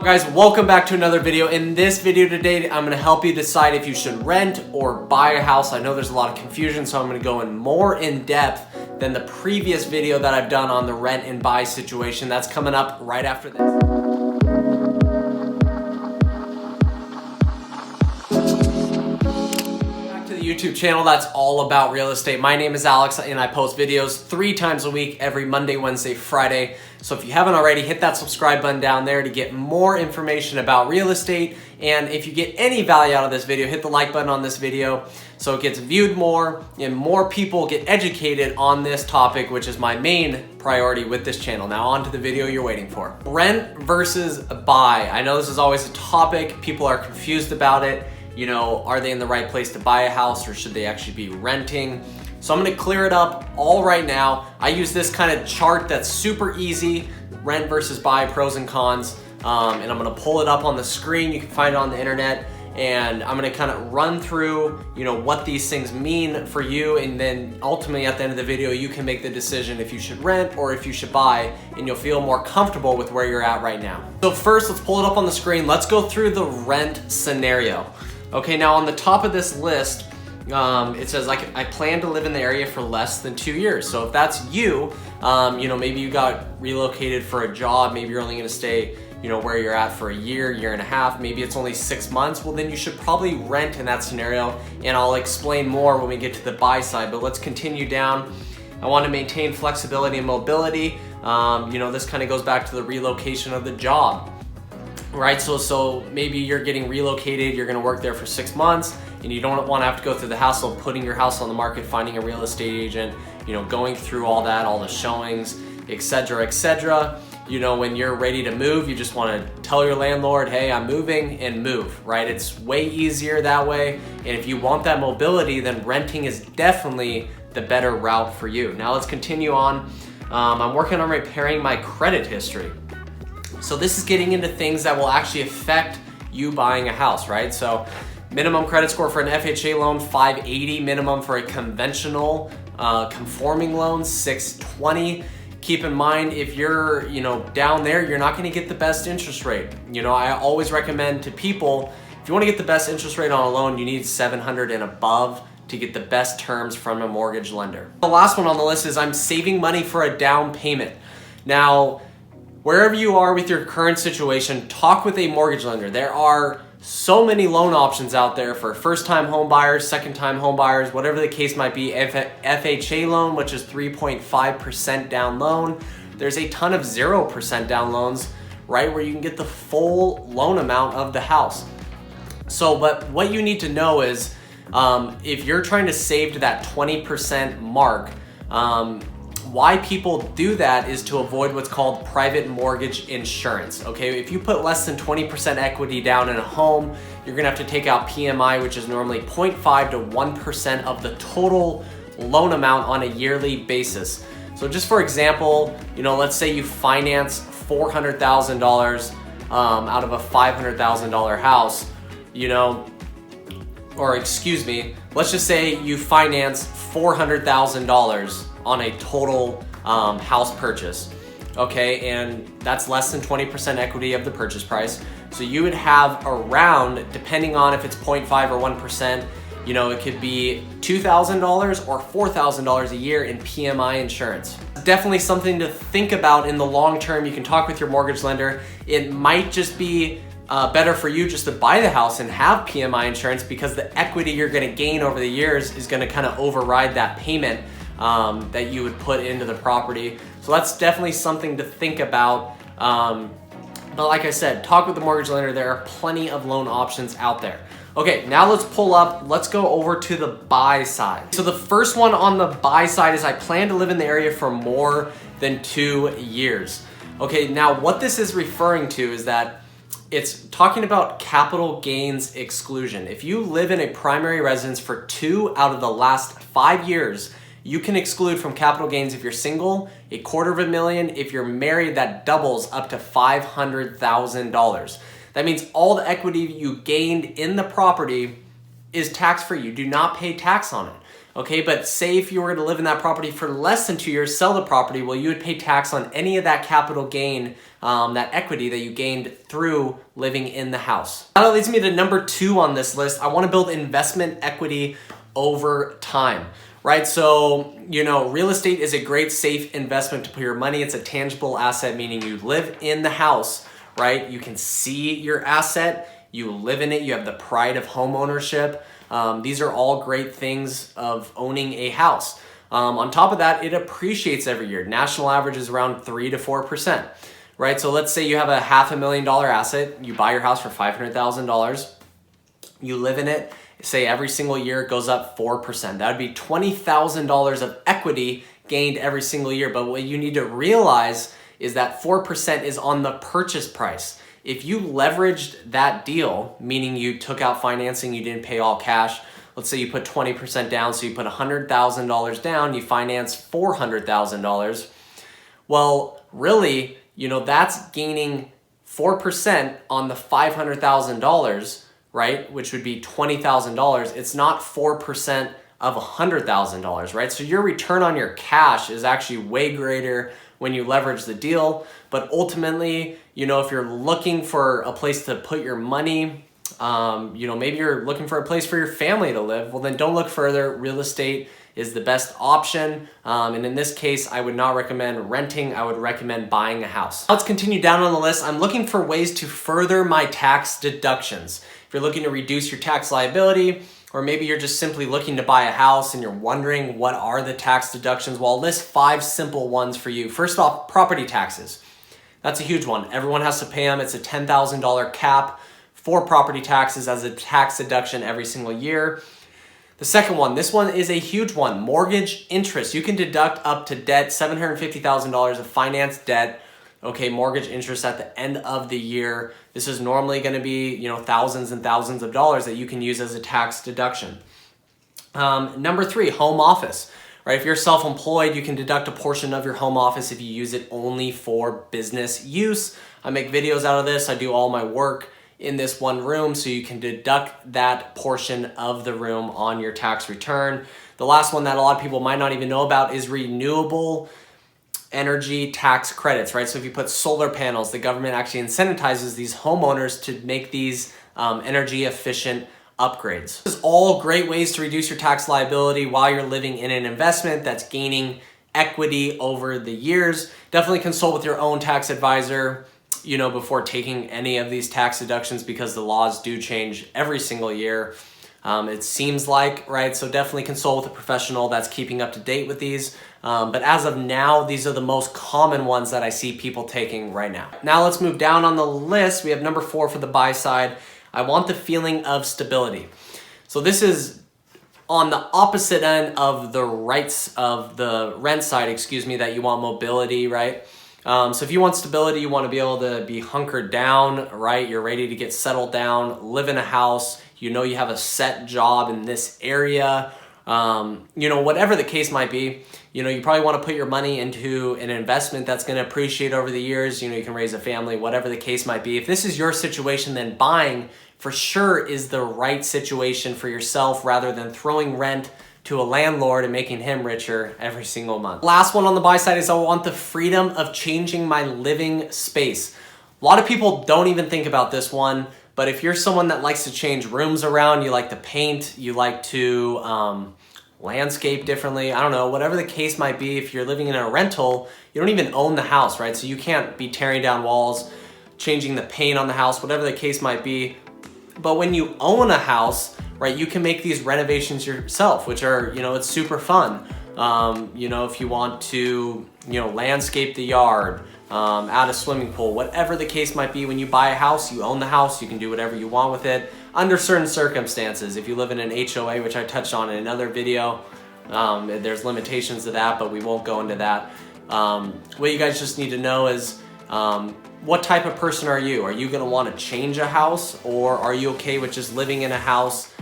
Guys, welcome back to another video. In this video today, I'm gonna help you decide if you should rent or buy a house. I know there's a lot of confusion, so I'm gonna go in more in depth than the previous video that I've done on the rent and buy situation. That's coming up right after this. YouTube channel that's all about real estate. My name is Alex and I post videos 3 times a week, every Monday, Wednesday, Friday. So if you haven't already, hit that subscribe button down there to get more information about real estate. And if you get any value out of this video, hit the like button on this video so it gets viewed more and more people get educated on this topic, which is my main priority with this channel. Now on to the video you're waiting for. Rent versus buy. I know this is always a topic. People are confused about it. You know, are they in the right place to buy a house or should they actually be renting? So I'm gonna clear it up all right now. I use this kind of chart that's super easy, rent versus buy, pros and cons. And I'm gonna pull it up on the screen. You can find it on the internet. And I'm gonna kind of run through, you know, what these things mean for you. And then ultimately at the end of the video, you can make the decision if you should rent or if you should buy, and you'll feel more comfortable with where you're at right now. So first, let's pull it up on the screen. Let's go through the rent scenario. Okay, now on the top of this list, it says I plan to live in the area for less than 2 years. So if that's you, you know, maybe you got relocated for a job, maybe you're only gonna stay, you know, where you're at for a year, year and a half, maybe it's only 6 months, well then you should probably rent in that scenario, and I'll explain more when we get to the buy side, but let's continue down. I want to maintain flexibility and mobility. You know, this kind of goes back to the relocation of the job. Right, so maybe you're getting relocated, you're gonna work there for 6 months, and you don't wanna have to go through the hassle of putting your house on the market, finding a real estate agent, you know, going through all that, all the showings, etc., etc. You know, when you're ready to move, you just wanna tell your landlord, hey, I'm moving, and move, right? It's way easier that way, and if you want that mobility, then renting is definitely the better route for you. Now let's continue on. I'm working on repairing my credit history. So this is getting into things that will actually affect you buying a house, right? So minimum credit score for an FHA loan, 580. Minimum for a conventional conforming loan, 620. Keep in mind, if you're, you know, down there, you're not gonna get the best interest rate. You know, I always recommend to people, if you wanna get the best interest rate on a loan, you need 700 and above to get the best terms from a mortgage lender. The last one on the list is I'm saving money for a down payment. Now, wherever you are with your current situation, talk with a mortgage lender. There are so many loan options out there for first-time home buyers, second-time home buyers, whatever the case might be. FHA loan, which is 3.5% down loan. There's a ton of 0% down loans, right, where you can get the full loan amount of the house. So, but what you need to know is if you're trying to save to that 20% mark, why people do that is to avoid what's called private mortgage insurance, okay? If you put less than 20% equity down in a home, you're gonna have to take out PMI, which is normally 0.5 to 1% of the total loan amount on a yearly basis. So just for example, you know, let's say you finance $400,000 out of a $500,000 house, you know, or excuse me, let's just say you finance $400,000 on a total house purchase, okay? And that's less than 20% equity of the purchase price. So you would have around, depending on if it's 0.5 or 1%, you know, it could be $2,000 or $4,000 a year in PMI insurance. Definitely something to think about in the long term. You can talk with your mortgage lender. It might just be better for you just to buy the house and have PMI insurance, because the equity you're gonna gain over the years is gonna kind of override that payment that you would put into the property. So that's definitely something to think about. But like I said, talk with the mortgage lender. There are plenty of loan options out there. Okay, now let's go over to the buy side. So the first one on the buy side is I plan to live in the area for more than 2 years. Okay, now what this is referring to is that it's talking about capital gains exclusion. If you live in a primary residence for 2 out of the last 5 years, you can exclude from capital gains if you're single, $250,000. If you're married, that doubles up to $500,000. That means all the equity you gained in the property is tax-free. You do not pay tax on it. Okay, but say if you were to live in that property for less than 2 years, sell the property, well, you would pay tax on any of that capital gain, that equity that you gained through living in the house. Now that leads me to number 2 on this list. I want to build investment equity over time, right? So, real estate is a great safe investment to put your money. It's a tangible asset, meaning you live in the house, right? You can see your asset, you live in it, you have the pride of home ownership. These are all great things of owning a house. On top of that, it appreciates every year. National average is around 3 to 4%, right? So let's say you have a $500,000 asset, you buy your house for $500,000, you live in it, say every single year it goes up 4%. That would be $20,000 of equity gained every single year. But what you need to realize is that 4% is on the purchase price. If you leveraged that deal, meaning you took out financing, you didn't pay all cash, let's say you put 20% down, so you put $100,000 down, you finance $400,000. Well, really, that's gaining 4% on the $500,000, right? Which would be $20,000. It's not 4% of $100,000, right? So your return on your cash is actually way greater when you leverage the deal. But ultimately, if you're looking for a place to put your money, maybe you're looking for a place for your family to live, well, then don't look further. Real estate is the best option. And in this case, I would not recommend renting. I would recommend buying a house. Let's continue down on the list. I'm looking for ways to further my tax deductions. If you're looking to reduce your tax liability, or maybe you're just simply looking to buy a house and you're wondering what are the tax deductions, well, I'll list 5 simple ones for you. First off, property taxes. That's a huge one. Everyone has to pay them. It's a $10,000 cap for property taxes as a tax deduction every single year. The second one, this one is a huge one, mortgage interest. You can deduct up to debt, $750,000 of finance debt, okay, mortgage interest at the end of the year. This is normally going to be, thousands and thousands of dollars that you can use as a tax deduction. Number 3, home office, right? If you're self-employed, you can deduct a portion of your home office if you use it only for business use. I make videos out of this. I do all my work in this one room, so you can deduct that portion of the room on your tax return. The last one that a lot of people might not even know about is renewable energy tax credits, right? So if you put solar panels, the government actually incentivizes these homeowners to make these energy efficient upgrades. This is all great ways to reduce your tax liability while you're living in an investment that's gaining equity over the years. Definitely consult with your own tax advisor, before taking any of these tax deductions, because the laws do change every single year. It seems like, right? So definitely consult with a professional that's keeping up to date with these. But as of now, these are the most common ones that I see people taking right now. Now let's move down on the list. We have number 4 for the buy side. I want the feeling of stability. So this is on the opposite end of the rent side, that you want mobility, right? So if you want stability, you want to be able to be hunkered down, right? You're ready to get settled down, live in a house, you have a set job in this area, whatever the case might be, you probably want to put your money into an investment that's going to appreciate over the years. You can raise a family, whatever the case might be. If this is your situation, then buying for sure is the right situation for yourself, rather than throwing rent to a landlord and making him richer every single month. Last one on the buy side is I want the freedom of changing my living space. A lot of people don't even think about this one, but if you're someone that likes to change rooms around, you like to paint, you like to landscape differently, I don't know, whatever the case might be, if you're living in a rental, you don't even own the house, right? So you can't be tearing down walls, changing the paint on the house, whatever the case might be. But when you own a house, right, you can make these renovations yourself, which are, it's super fun. If you want to, landscape the yard, add a swimming pool, whatever the case might be, when you buy a house, you own the house, you can do whatever you want with it under certain circumstances. If you live in an HOA, which I touched on in another video, there's limitations to that, but we won't go into that. What you guys just need to know is, what type of person are you? Are you gonna wanna change a house, or are you okay with just living in a house,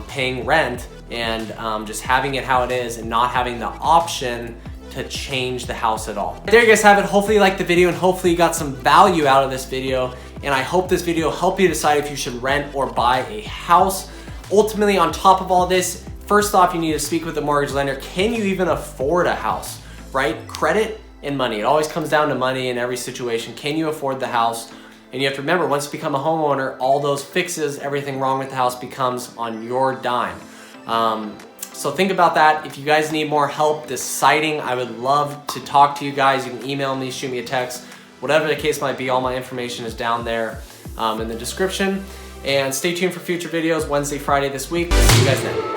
paying rent, and just having it how it is and not having the option to change the house at all? There you guys have it. Hopefully you liked the video, and hopefully you got some value out of this video. And I hope this video helped you decide if you should rent or buy a house. Ultimately, on top of all this, first off, you need to speak with the mortgage lender. Can you even afford a house, right? Credit and money. It always comes down to money in every situation. Can you afford the house? And you have to remember, once you become a homeowner, all those fixes, everything wrong with the house becomes on your dime. So think about that. If you guys need more help deciding, I would love to talk to you guys. You can email me, shoot me a text, whatever the case might be. All my information is down there in the description. And stay tuned for future videos Wednesday, Friday this week. See you guys then.